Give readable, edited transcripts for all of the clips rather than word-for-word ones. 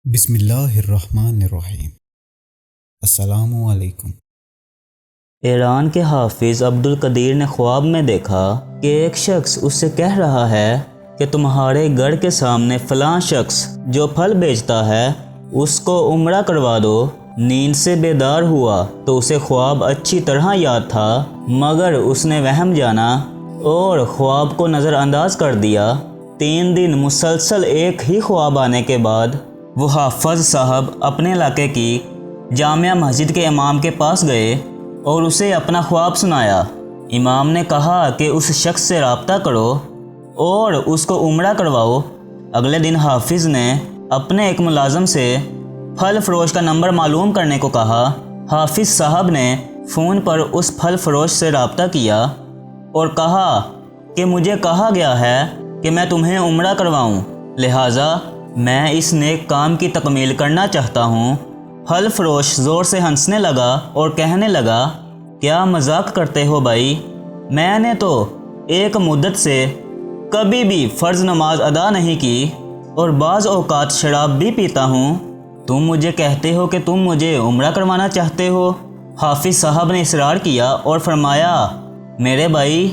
بسم اللہ الرحمن الرحیم۔ السلام علیکم۔ ایران کے حافظ عبد القدیر نے خواب میں دیکھا کہ ایک شخص اس سے کہہ رہا ہے کہ تمہارے گھر کے سامنے فلاں شخص جو پھل بیچتا ہے اس کو عمرہ کروا دو۔ نیند سے بیدار ہوا تو اسے خواب اچھی طرح یاد تھا، مگر اس نے وہم جانا اور خواب کو نظر انداز کر دیا۔ 3 دن مسلسل ایک ہی خواب آنے کے بعد وہ حافظ صاحب اپنے علاقے کی جامع مسجد کے امام کے پاس گئے اور اسے اپنا خواب سنایا۔ امام نے کہا کہ اس شخص سے رابطہ کرو اور اس کو عمرہ کرواؤ۔ اگلے دن حافظ نے اپنے ایک ملازم سے پھل فروش کا نمبر معلوم کرنے کو کہا۔ حافظ صاحب نے فون پر اس پھل فروش سے رابطہ کیا اور کہا کہ مجھے کہا گیا ہے کہ میں تمہیں عمرہ کرواؤں، لہٰذا میں اس نیک کام کی تکمیل کرنا چاہتا ہوں۔ پھل فروش زور سے ہنسنے لگا اور کہنے لگا، کیا مذاق کرتے ہو بھائی؟ میں نے تو ایک مدت سے کبھی بھی فرض نماز ادا نہیں کی اور بعض اوقات شراب بھی پیتا ہوں، تم مجھے کہتے ہو کہ تم مجھے عمرہ کروانا چاہتے ہو؟ حافظ صاحب نے اصرار کیا اور فرمایا، میرے بھائی،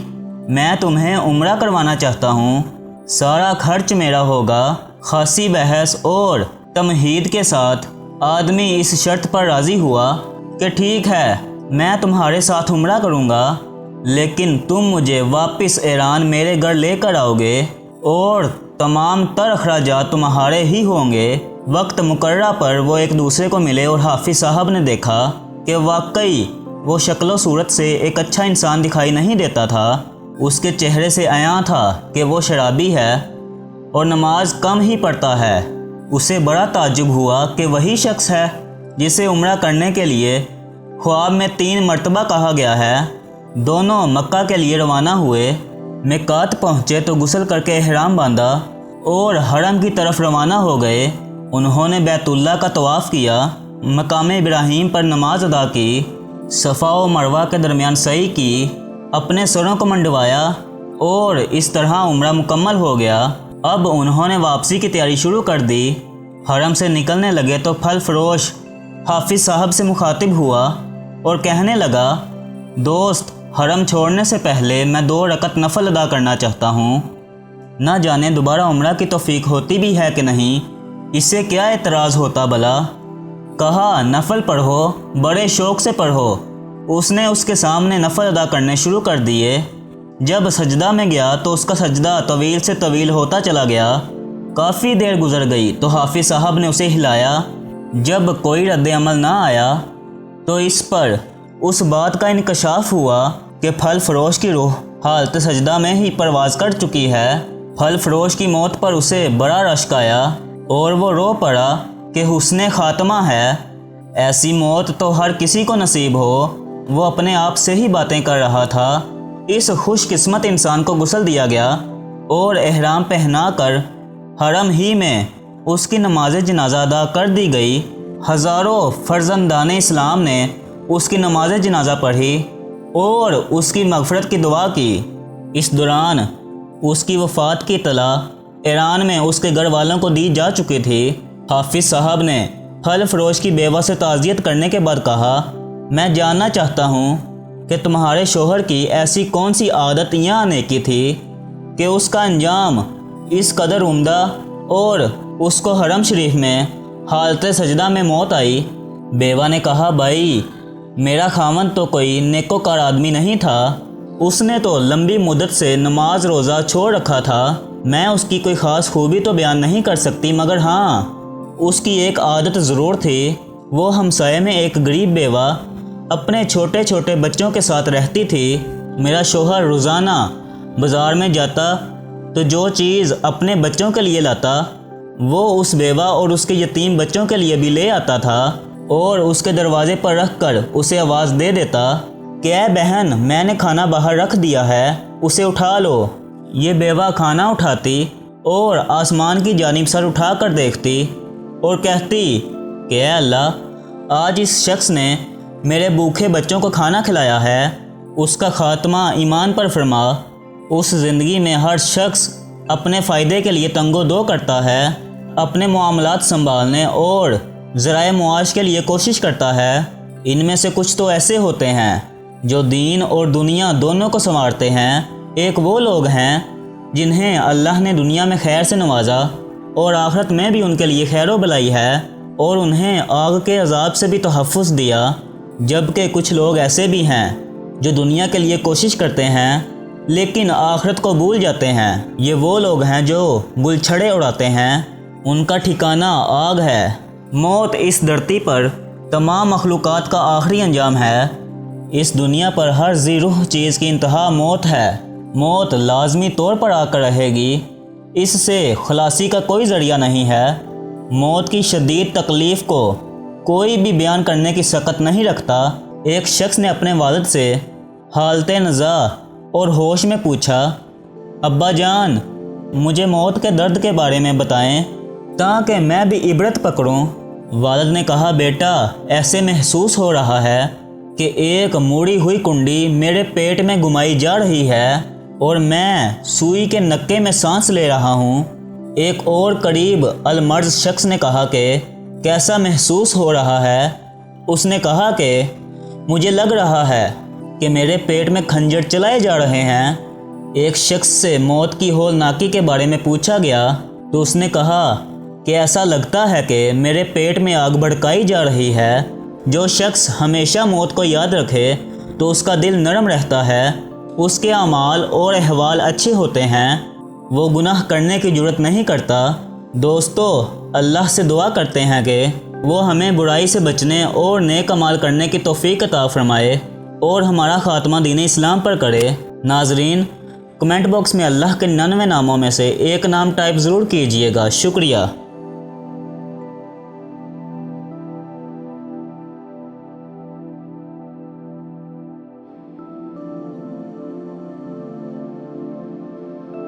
میں تمہیں عمرہ کروانا چاہتا ہوں، سارا خرچ میرا ہوگا۔ خاصی بحث اور تمہید کے ساتھ آدمی اس شرط پر راضی ہوا کہ ٹھیک ہے، میں تمہارے ساتھ عمرہ کروں گا، لیکن تم مجھے واپس ایران میرے گھر لے کر آؤ گے اور تمام تر اخراجات تمہارے ہی ہوں گے۔ وقت مقررہ پر وہ ایک دوسرے کو ملے اور حافظ صاحب نے دیکھا کہ واقعی وہ شکل و صورت سے ایک اچھا انسان دکھائی نہیں دیتا تھا۔ اس کے چہرے سے عیاں تھا کہ وہ شرابی ہے اور نماز کم ہی پڑھتا ہے۔ اسے بڑا تعجب ہوا کہ وہی شخص ہے جسے عمرہ کرنے کے لیے خواب میں 3 مرتبہ کہا گیا ہے۔ دونوں مکہ کے لیے روانہ ہوئے۔ میقات پہنچے تو غسل کر کے احرام باندھا اور حرم کی طرف روانہ ہو گئے۔ انہوں نے بیت اللہ کا طواف کیا، مقام ابراہیم پر نماز ادا کی، صفا و مروہ کے درمیان سعی کی، اپنے سروں کو منڈوایا اور اس طرح عمرہ مکمل ہو گیا۔ اب انہوں نے واپسی کی تیاری شروع کر دی۔ حرم سے نکلنے لگے تو پھل فروش حافظ صاحب سے مخاطب ہوا اور کہنے لگا، دوست، حرم چھوڑنے سے پہلے میں 2 رکعت نفل ادا کرنا چاہتا ہوں، نہ جانے دوبارہ عمرہ کی توفیق ہوتی بھی ہے کہ نہیں، اس سے کیا اعتراض ہوتا بھلا؟ کہا، نفل پڑھو، بڑے شوق سے پڑھو۔ اس نے اس کے سامنے نفل ادا کرنے شروع کر دیے۔ جب سجدہ میں گیا تو اس کا سجدہ طویل سے طویل ہوتا چلا گیا۔ کافی دیر گزر گئی تو حافظ صاحب نے اسے ہلایا۔ جب کوئی رد عمل نہ آیا تو اس پر اس بات کا انکشاف ہوا کہ پھل فروش کی روح حالت سجدہ میں ہی پرواز کر چکی ہے۔ پھل فروش کی موت پر اسے بڑا رشک آیا اور وہ رو پڑا کہ حسن خاتمہ ہے، ایسی موت تو ہر کسی کو نصیب ہو۔ وہ اپنے آپ سے ہی باتیں کر رہا تھا۔ اس خوش قسمت انسان کو غسل دیا گیا اور احرام پہنا کر حرم ہی میں اس کی نماز جنازہ ادا کر دی گئی۔ ہزاروں فرزندان اسلام نے اس کی نماز جنازہ پڑھی اور اس کی مغفرت کی دعا کی۔ اس دوران اس کی وفات کی اطلاع ایران میں اس کے گھر والوں کو دی جا چکی تھی۔ حافظ صاحب نے پھل فروش کی بیوہ سے تعزیت کرنے کے بعد کہا، میں جاننا چاہتا ہوں کہ تمہارے شوہر کی ایسی کون سی عادت یا نیکی تھی کہ اس کا انجام اس قدر عمدہ اور اس کو حرم شریف میں حالت سجدہ میں موت آئی؟ بیوہ نے کہا، بھائی، میرا خاوند تو کوئی نیکوکار آدمی نہیں تھا، اس نے تو لمبی مدت سے نماز روزہ چھوڑ رکھا تھا، میں اس کی کوئی خاص خوبی تو بیان نہیں کر سکتی، مگر ہاں، اس کی ایک عادت ضرور تھی۔ وہ ہمسائے میں ایک غریب بیوہ اپنے چھوٹے چھوٹے بچوں کے ساتھ رہتی تھی۔ میرا شوہر روزانہ بازار میں جاتا تو جو چیز اپنے بچوں کے لیے لاتا وہ اس بیوہ اور اس کے یتیم بچوں کے لیے بھی لے آتا تھا اور اس کے دروازے پر رکھ کر اسے آواز دے دیتا کہ اے بہن، میں نے کھانا باہر رکھ دیا ہے، اسے اٹھا لو۔ یہ بیوہ کھانا اٹھاتی اور آسمان کی جانب سر اٹھا کر دیکھتی اور کہتی کہ اے اللہ، آج اس شخص نے میرے بھوکے بچوں کو کھانا کھلایا ہے، اس کا خاتمہ ایمان پر فرما۔ اس زندگی میں ہر شخص اپنے فائدے کے لیے تنگ و دو کرتا ہے، اپنے معاملات سنبھالنے اور ذرائع معاش کے لیے کوشش کرتا ہے، ان میں سے کچھ تو ایسے ہوتے ہیں جو دین اور دنیا دونوں کو سنوارتے ہیں۔ ایک وہ لوگ ہیں جنہیں اللہ نے دنیا میں خیر سے نوازا اور آخرت میں بھی ان کے لیے خیر و بلائی ہے، اور انہیں آگ کے عذاب سے بھی تحفظ دیا۔ جبکہ کچھ لوگ ایسے بھی ہیں جو دنیا کے لیے کوشش کرتے ہیں لیکن آخرت کو بھول جاتے ہیں۔ یہ وہ لوگ ہیں جو گلچھڑے اڑاتے ہیں، ان کا ٹھکانہ آگ ہے۔ موت اس دھرتی پر تمام مخلوقات کا آخری انجام ہے۔ اس دنیا پر ہر ذی روح چیز کی انتہا موت ہے۔ موت لازمی طور پر آ کر رہے گی، اس سے خلاصی کا کوئی ذریعہ نہیں ہے۔ موت کی شدید تکلیف کو کوئی بھی بیان کرنے کی سخت نہیں رکھتا۔ ایک شخص نے اپنے والد سے حالت نزاع اور ہوش میں پوچھا، ابا جان مجھے موت کے درد کے بارے میں بتائیں تاکہ میں بھی عبرت پکڑوں۔ والد نے کہا، بیٹا ایسے محسوس ہو رہا ہے کہ ایک موڑی ہوئی کنڈی میرے پیٹ میں گھمائی جا رہی ہے اور میں سوئی کے نکے میں سانس لے رہا ہوں۔ ایک اور قریب المرض شخص نے کہا کہ کیسا محسوس ہو رہا ہے؟ اس نے کہا کہ مجھے لگ رہا ہے کہ میرے پیٹ میں خنجر چلائے جا رہے ہیں۔ ایک شخص سے موت کی ہولناکی کے بارے میں پوچھا گیا تو اس نے کہا کہ ایسا لگتا ہے کہ میرے پیٹ میں آگ بھڑکائی جا رہی ہے۔ جو شخص ہمیشہ موت کو یاد رکھے تو اس کا دل نرم رہتا ہے، اس کے اعمال اور احوال اچھے ہوتے ہیں، وہ گناہ کرنے کی جرات نہیں کرتا۔ دوستو، اللہ سے دعا کرتے ہیں کہ وہ ہمیں برائی سے بچنے اور نیک اعمال کرنے کی توفیق عطا فرمائے اور ہمارا خاتمہ دین اسلام پر کرے۔ ناظرین، کمنٹ باکس میں اللہ کے 99 ناموں میں سے ایک نام ٹائپ ضرور کیجئے گا۔ شکریہ۔